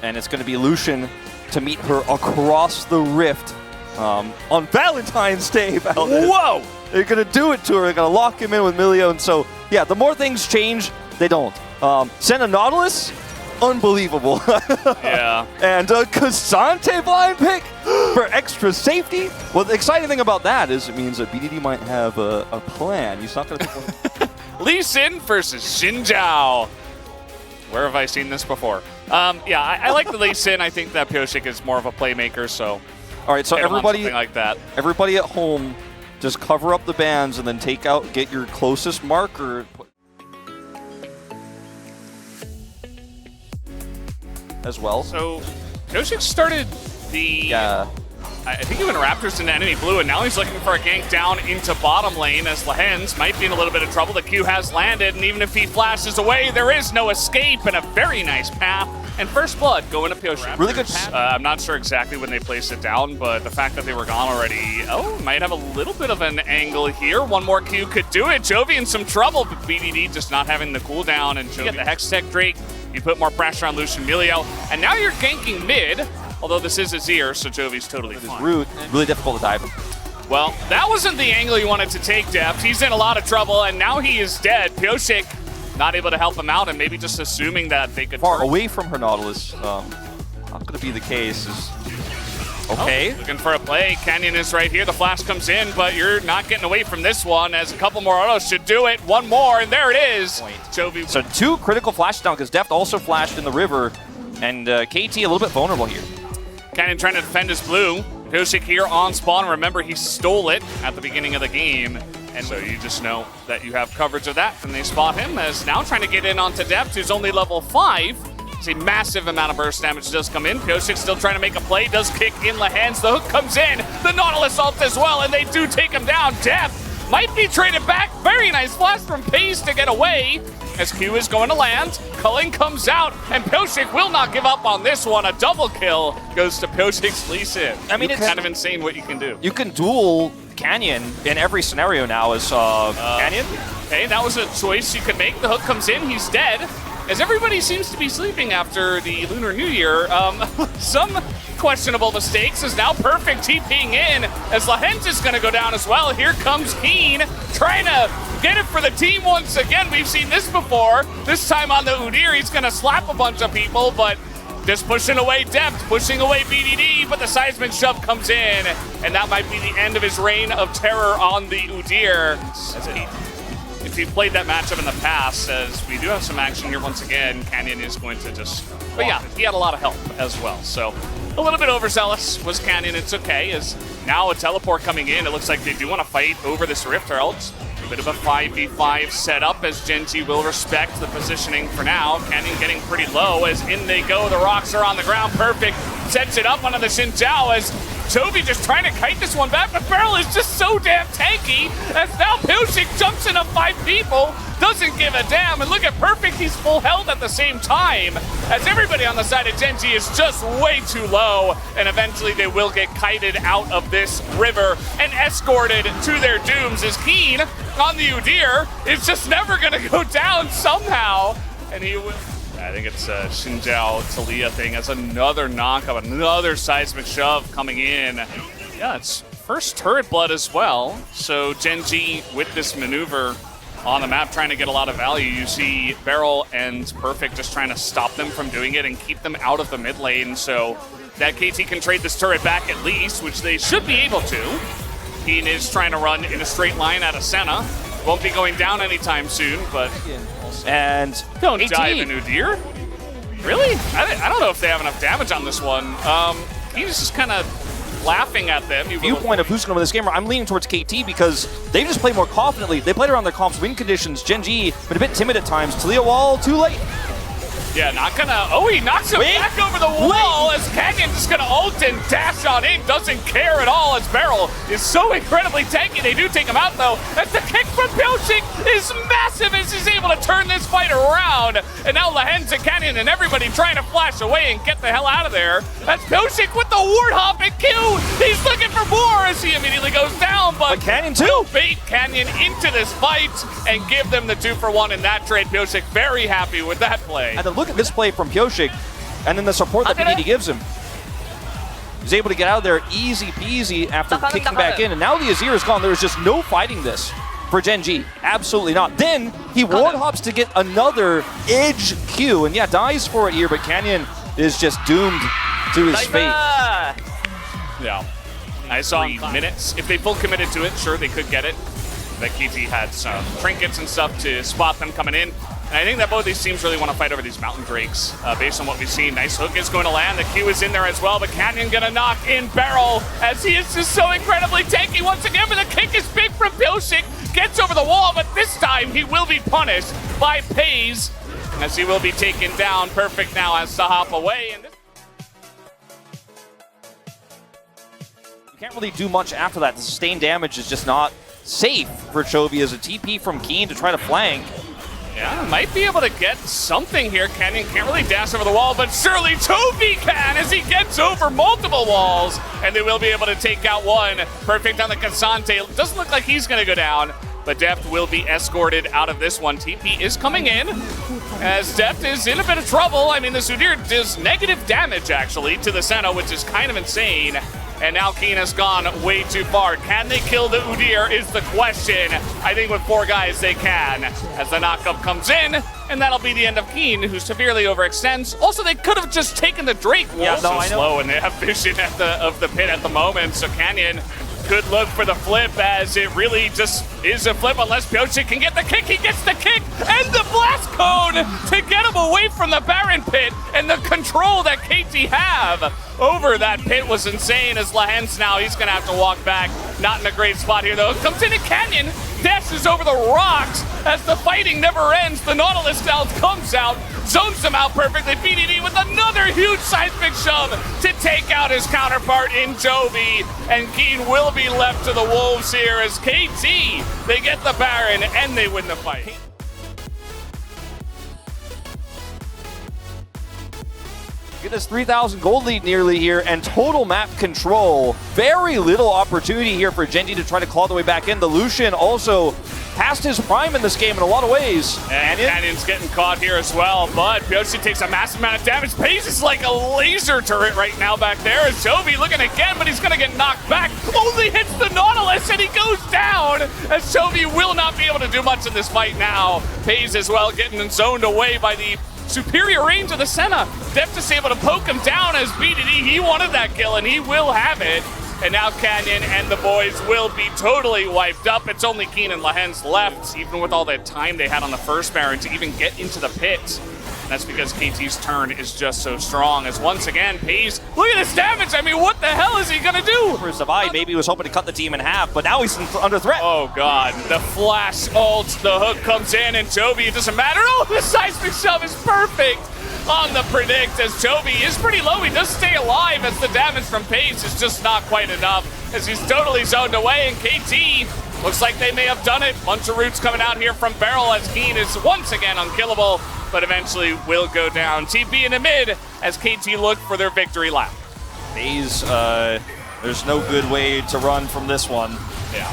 And it's going to be Lucian to meet her across the rift on Valentine's Day. Whoa! They're going to do it to her. They're going to lock him in with Milio. And so, yeah, the more things change, they don't. Send a Nautilus? Unbelievable. Yeah. And a Cassante blind pick for extra safety. Well, the exciting thing about that is it means that BDD might have a plan. He's not going to take one. Lee Sin versus Xin Zhao. Where have I seen this before? Yeah, I like the Lee Sin. I think that Pyosik is more of a playmaker, so. All right, so everybody, like that. Everybody at home, just cover up the bands and then get your closest marker. As well. So, Pyosik started the, I think he went Raptors into enemy blue, and now he's looking for a gank down into bottom lane as Lahens might be in a little bit of trouble. The Q has landed, and even if he flashes away, there is no escape, and a very nice path. And first blood going to Pyosik. Really good. I'm not sure exactly when they placed it down, but the fact that they were gone already, might have a little bit of an angle here. One more Q could do it. Chovy in some trouble, but BDD just not having the cooldown, and Chovy get the Hextech Drake. You put more pressure on Lucian Milio, and now you're ganking mid, although this is Azir, so Jovi's totally fine. Root, really difficult to dive him. Well, that wasn't the angle you wanted to take, Deft. He's in a lot of trouble, and now he is dead. Pyosik not able to help him out, and maybe just assuming that they could far away from her Nautilus. Not going to be the case. Okay. Looking for a play. Canyon is right here. The flash comes in, but you're not getting away from this one, as a couple more autos should do it. One more, and there it is. Chovy. So 2 critical flashes down, because Deft also flashed in the river, and KT a little bit vulnerable here. Canyon trying to defend his blue. Pyosik here on spawn. Remember, he stole it at the beginning of the game. And so you just know that you have coverage of that, and they spot him as now trying to get in onto Deft, who's only level 5. A massive amount of burst damage does come in. Pyosik still trying to make a play, does kick in Lahens. The hook comes in, the Nautilus ult as well, and they do take him down. Deft might be traded back. Very nice flash from Pace to get away as Q is going to land. Culling comes out, and Pyosik will not give up on this one. A double kill goes to Pyosik's Lee Sin. I mean, it's kind of insane what you can do. You can duel Canyon in every scenario now as Canyon. Okay, that was a choice you could make. The hook comes in, he's dead. As everybody seems to be sleeping after the Lunar New Year, some questionable mistakes is now Perfect TPing in as Lahens is going to go down as well. Here comes Keen trying to get it for the team once again. We've seen this before. This time on the Udyr, he's going to slap a bunch of people, but just pushing away Deft, pushing away BDD, but the seismic shove comes in, and that might be the end of his reign of terror on the Udyr. If you've played that matchup in the past, as we do have some action here once again, Canyon is going to just... But yeah, he had a lot of help as well. So a little bit overzealous was Canyon. It's okay, as now a teleport coming in. It looks like they do want to fight over this Rift Herald. A bit of a 5v5 setup as Gen G will respect the positioning for now. Canyon getting pretty low as in they go. The rocks are on the ground. Perfect sets it up onto the Xin Zhao as Chovy just trying to kite this one back, but Beryl is just so damn tanky as now Pyosik jumps into 5 people, doesn't give a damn, and look at Perfect, he's full health at the same time, as everybody on the side of Gen G is just way too low, and eventually they will get kited out of this river and escorted to their dooms as Keen on the Udyr is just never gonna go down somehow, and he will... I think it's a Xin Zhao Talia thing as another knockup, another seismic shove coming in. Yeah, it's first turret blood as well. So Gen G with this maneuver on the map trying to get a lot of value. You see Beryl and Perfect just trying to stop them from doing it and keep them out of the mid lane. So that KT can trade this turret back at least, which they should be able to. Keen is trying to run in a straight line out of Senna. Won't be going down anytime soon, but... And don't dive in Udyr. Really? I don't know if they have enough damage on this one. He's just kind of laughing at them. Viewpoint of who's going to win this game, I'm leaning towards KT because they just play more confidently. They played around their comp's win conditions. Gen G, but a bit timid at times. Talia wall, too late. Yeah, not gonna... Oh, he knocks him back over the wall as Canyon just gonna ult and dash on in. Doesn't care at all as Beryl is so incredibly tanky. They do take him out, though, as the kick from Pyosik is massive as he's able to turn this fight around. And now Lahens and Canyon and everybody trying to flash away and get the hell out of there. That's Pyosik with the ward hop and Q. He's looking for more as he immediately goes down, but Canyon too. Bait Canyon into this fight and give them the 2-for-1 in that trade. Pyosik very happy with that play. And then look at this play from Pyosik. and then the support that BDD gives him. He's able to get out of there easy peasy after kicking back in, and now the Azir is gone. There's just no fighting this for Gen G. Absolutely not. Then he ward hops to get another edge Q, and yeah, dies for it here, but Canyon is just doomed to his fate. Yeah. I saw minutes. If they full committed to it, sure, they could get it. But KT had some trinkets and stuff to spot them coming in. And I think that both these teams really want to fight over these Mountain Drakes based on what we've seen. Nice hook is going to land. The Q is in there as well, but Canyon going to knock in Barrel as he is just so incredibly tanky once again. But the kick is big from Pyosik. Gets over the wall, but this time he will be punished by Pays as he will be taken down. Perfect now has to hop away. And you can't really do much after that. The sustained damage is just not safe for Chovy as a TP from Keen to try to flank. Yeah, might be able to get something here. Canyon can't really dash over the wall, but surely Chovy can as he gets over multiple walls, and they will be able to take out one. Perfect on the Cassante. Doesn't look like he's going to go down, but Deft will be escorted out of this one. TP is coming in as Deft is in a bit of trouble. I mean, the Sudir does negative damage, actually, to the Senna, which is kind of insane. And now Keen has gone way too far. Can they kill the Udyr is the question. I think with 4 guys they can. As the knockup comes in, and that'll be the end of Keen, who severely overextends. Also, they could have just taken the Drake. Yeah, so slow, and they have vision of the pit at the moment. So Canyon could look for the flip, as it really just is a flip unless Pyosik can get the kick. He gets the kick and the blast cone to get him away from the Baron pit, and the control that KT have over that pit was insane. As Lahens now, he's gonna have to walk back. Not in a great spot here though. Comes in a Canyon, dashes over the rocks as the fighting never ends. The Nautilus stealth comes out, zones him out perfectly. BDD with another huge seismic shove to take out his counterpart in Chovy, and Keen will be left to the wolves here as KT, they get the Baron and they win the fight. Get this 3,000 gold lead nearly here, and total map control. Very little opportunity here for Gen G to try to claw the way back in. The Lucian also past his prime in this game in a lot of ways. And Canyon's getting caught here as well, but Pyosik takes a massive amount of damage. Pays is like a laser turret right now back there. Chovy looking again, but he's gonna get knocked back. Only hits the Nautilus and he goes down, as Chovy will not be able to do much in this fight now. Pays as well getting zoned away by the superior range of the Senna. Deft is able to poke him down as BDD, he wanted that kill and he will have it. And now Canyon and the boys will be totally wiped up. It's only Keen and Lahens left, even with all that time they had on the first Baron to even get into the pit. And that's because KT's turn is just so strong, as once again, Pays, look at his damage. I mean, what the hell is he gonna do? For Zavai, maybe he was hoping to cut the team in half, but now he's under threat. Oh God, the flash ult, the hook comes in, and Chovy, it doesn't matter. Oh, the seismic shove is perfect on the predict, as Chovy is pretty low. He does stay alive, as the damage from Pays is just not quite enough, as he's totally zoned away, and KT looks like they may have done it. Bunch of roots coming out here from Barrel, as Keen is once again unkillable, but eventually will go down. TP in the mid as KT look for their victory lap. Pays, there's no good way to run from this one. Yeah.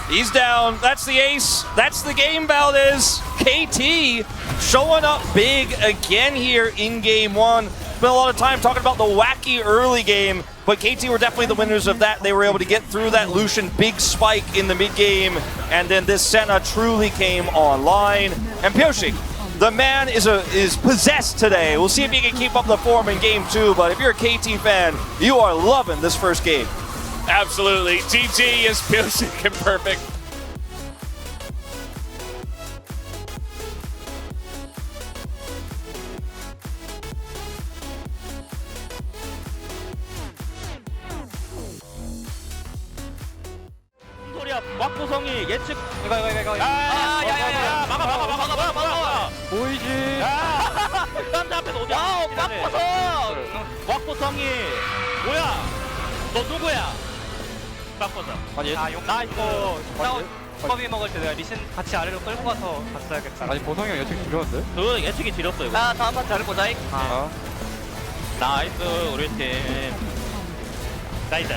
He's down. That's the ace. That's the game, Valdez. KT showing up big again here in game one. Spent a lot of time talking about the wacky early game, but KT were definitely the winners of that. They were able to get through that Lucian big spike in the mid game, and then this Senna truly came online. And Pyosik, the man is possessed today. We'll see if he can keep up the form in game two, but if you're a KT fan, you are loving this first game. Absolutely. GG is Pyosik and perfect. 왁구성이 예측 이거 야야야야 막아 보이지 딴데 앞에서 어디 왁구성 왁구성이 뭐야 너 누구야 왁구성 아니 나 이거 커비 먹을 때 내가 리신 같이 아래로 끌고 가서 갔어야겠다. 아니 보성이 형 예측 지렸는데? 그 예측이 지렸어 이거. 야 다음 판 잘해보자. 나이스 우리 팀. 나이스.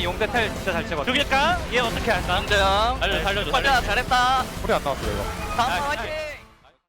용대 텔 진짜 잘 찍었어. 죽일까? 얘 어떻게 할까? 안돼요. 살려줘. 잘했다. 소리 안 나왔어 이거. 다음 판 화이팅.